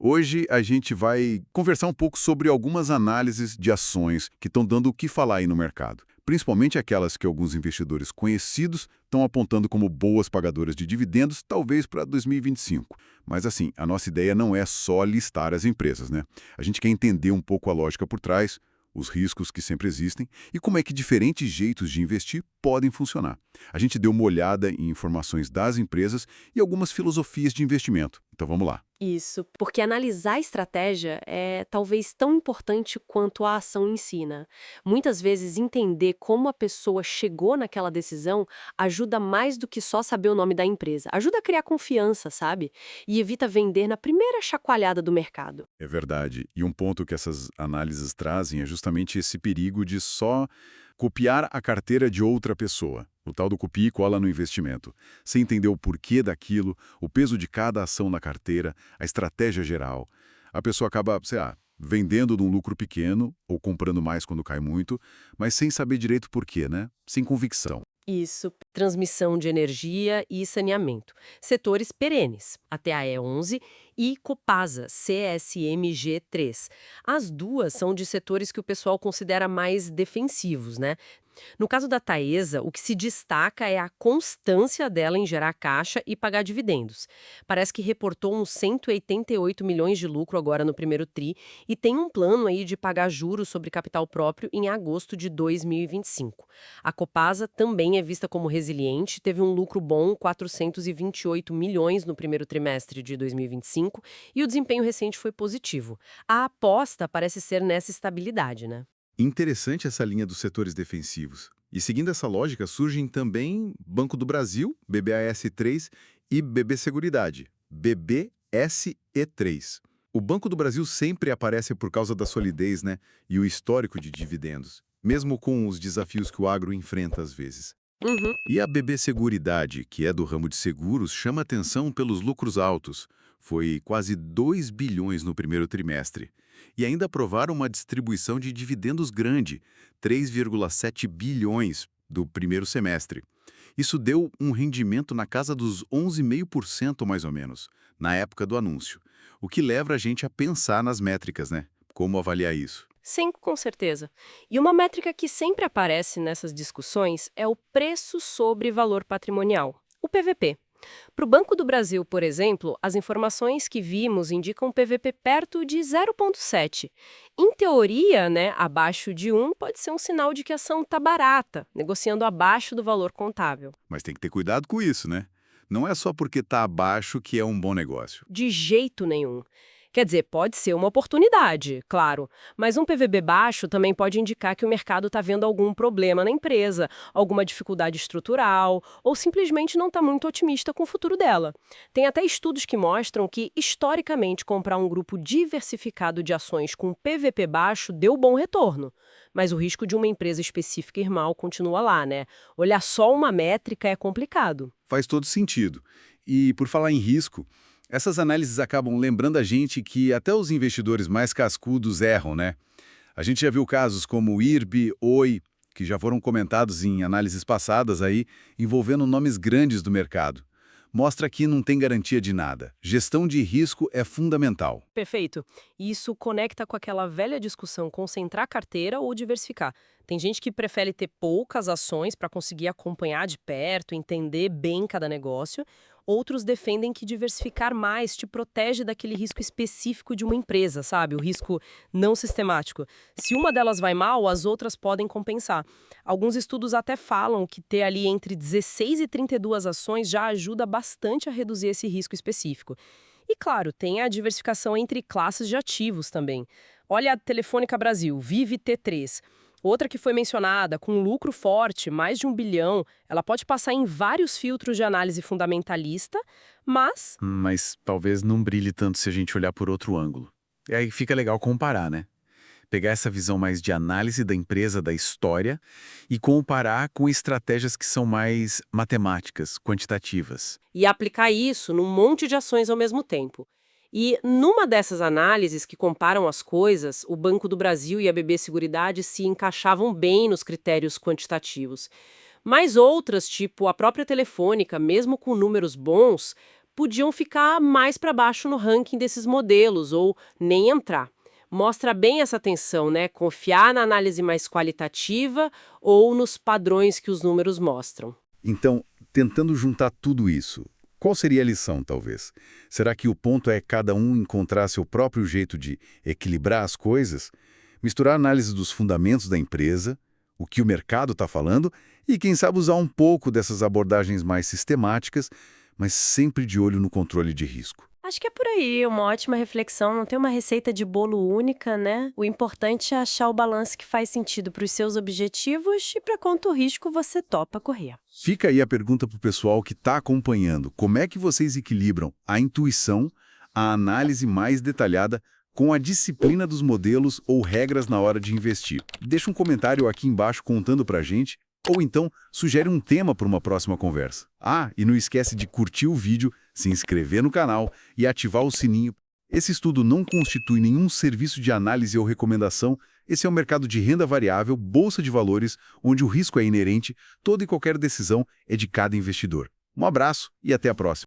Hoje a gente vai conversar um pouco sobre algumas análises de ações que estão dando o que falar aí no mercado. Principalmente aquelas que alguns investidores conhecidos estão apontando como boas pagadoras de dividendos, talvez para 2025. Mas assim, a nossa ideia não é só listar as empresas, né? A gente quer entender um pouco a lógica por trás, os riscos que sempre existem e como é que diferentes jeitos de investir podem funcionar. A gente deu uma olhada em informações das empresas e algumas filosofias de investimento. Então vamos lá. Isso, porque analisar a estratégia é talvez tão importante quanto a ação em si, né? Muitas vezes entender como a pessoa chegou naquela decisão ajuda mais do que só saber o nome da empresa. Ajuda a criar confiança, sabe? E evita vender na primeira chacoalhada do mercado. É verdade. E um ponto que essas análises trazem é justamente esse perigo de só copiar a carteira de outra pessoa. O tal do copia e cola no investimento. Sem entender o porquê daquilo, o peso de cada ação na carteira, a estratégia geral. A pessoa acaba, sei lá, vendendo num lucro pequeno ou comprando mais quando cai muito, mas sem saber direito por quê, né? Sem convicção. Isso, transmissão de energia e saneamento. Setores perenes, a TAE 11 e Copasa, CSMG 3. As duas são de setores que o pessoal considera mais defensivos, né? No caso da Taesa, o que se destaca é a constância dela em gerar caixa e pagar dividendos. Parece que reportou uns 188 milhões de lucro agora no primeiro tri e tem um plano aí de pagar juros sobre capital próprio em agosto de 2025. A Copasa também é vista como resiliente, teve um lucro bom, 428 milhões no primeiro trimestre de 2025 e o desempenho recente foi positivo. A aposta parece ser nessa estabilidade, né? Interessante essa linha dos setores defensivos. E seguindo essa lógica, surgem também Banco do Brasil, BBAS3 e BB Seguridade, BBSE3. O Banco do Brasil sempre aparece por causa da solidez, né, e o histórico de dividendos, mesmo com os desafios que o agro enfrenta às vezes. Uhum. E a BB Seguridade, que é do ramo de seguros, chama atenção pelos lucros altos. Foi quase 2 bilhões no primeiro trimestre. E ainda aprovaram uma distribuição de dividendos grande, 3,7 bilhões do primeiro semestre. Isso deu um rendimento na casa dos 11,5% mais ou menos, na época do anúncio. O que leva a gente a pensar nas métricas, né? Como avaliar isso? Sim, com certeza. E uma métrica que sempre aparece nessas discussões é o preço sobre valor patrimonial, o PVP. Para o Banco do Brasil, por exemplo, as informações que vimos indicam um PVP perto de 0,7. Em teoria, né, abaixo de 1 pode ser um sinal de que a ação está barata, negociando abaixo do valor contábil. Mas tem que ter cuidado com isso, né? Não é só porque está abaixo que é um bom negócio. De jeito nenhum. Quer dizer, pode ser uma oportunidade, claro, mas um PVB baixo também pode indicar que o mercado está vendo algum problema na empresa, alguma dificuldade estrutural, ou simplesmente não está muito otimista com o futuro dela. Tem até estudos que mostram que, historicamente, comprar um grupo diversificado de ações com PVP baixo deu bom retorno. Mas o risco de uma empresa específica ir mal continua lá, né? Olhar só uma métrica é complicado. Faz todo sentido. E por falar em risco, essas análises acabam lembrando a gente que até os investidores mais cascudos erram, né? A gente já viu casos como o IRB, Oi, que já foram comentados em análises passadas aí, envolvendo nomes grandes do mercado. Mostra que não tem garantia de nada. Gestão de risco é fundamental. Perfeito. E isso conecta com aquela velha discussão concentrar carteira ou diversificar. Tem gente que prefere ter poucas ações para conseguir acompanhar de perto, entender bem cada negócio. Outros defendem que diversificar mais te protege daquele risco específico de uma empresa, sabe? O risco não sistemático. Se uma delas vai mal, as outras podem compensar. Alguns estudos até falam que ter ali entre 16 e 32 ações já ajuda bastante a reduzir esse risco específico. E claro, tem a diversificação entre classes de ativos também. Olha a Telefônica Brasil, Vive T3. Outra que foi mencionada, com lucro forte, mais de 1 bilhão, ela pode passar em vários filtros de análise fundamentalista, mas Mas talvez não brilhe tanto se a gente olhar por outro ângulo. E aí fica legal comparar, né? Pegar essa visão mais de análise da empresa, da história, e comparar com estratégias que são mais matemáticas, quantitativas. e aplicar isso num monte de ações ao mesmo tempo. E numa dessas análises que comparam as coisas, o Banco do Brasil e a BB Seguridade se encaixavam bem nos critérios quantitativos. Mas outras, tipo a própria Telefônica, mesmo com números bons, podiam ficar mais para baixo no ranking desses modelos ou nem entrar. Mostra bem essa tensão, né? Confiar na análise mais qualitativa ou nos padrões que os números mostram. Então, tentando juntar tudo isso, qual seria a lição, talvez? Será que o ponto é cada um encontrar seu próprio jeito de equilibrar as coisas? Misturar a análise dos fundamentos da empresa, o que o mercado está falando, e quem sabe usar um pouco dessas abordagens mais sistemáticas, mas sempre de olho no controle de risco. Acho que é por aí, uma ótima reflexão. Não tem uma receita de bolo única, né? O importante é achar o balanço que faz sentido para os seus objetivos e para quanto risco você topa correr. Fica aí a pergunta para o pessoal que está acompanhando. Como é que vocês equilibram a intuição, a análise mais detalhada, com a disciplina dos modelos ou regras na hora de investir? Deixa um comentário aqui embaixo contando para a gente, ou então sugere um tema para uma próxima conversa. Ah, e não esquece de curtir o vídeo, se inscrever no canal e ativar o sininho. Esse estudo não constitui nenhum serviço de análise ou recomendação. Esse é um mercado de renda variável, bolsa de valores, onde o risco é inerente, toda e qualquer decisão é de cada investidor. Um abraço e até a próxima.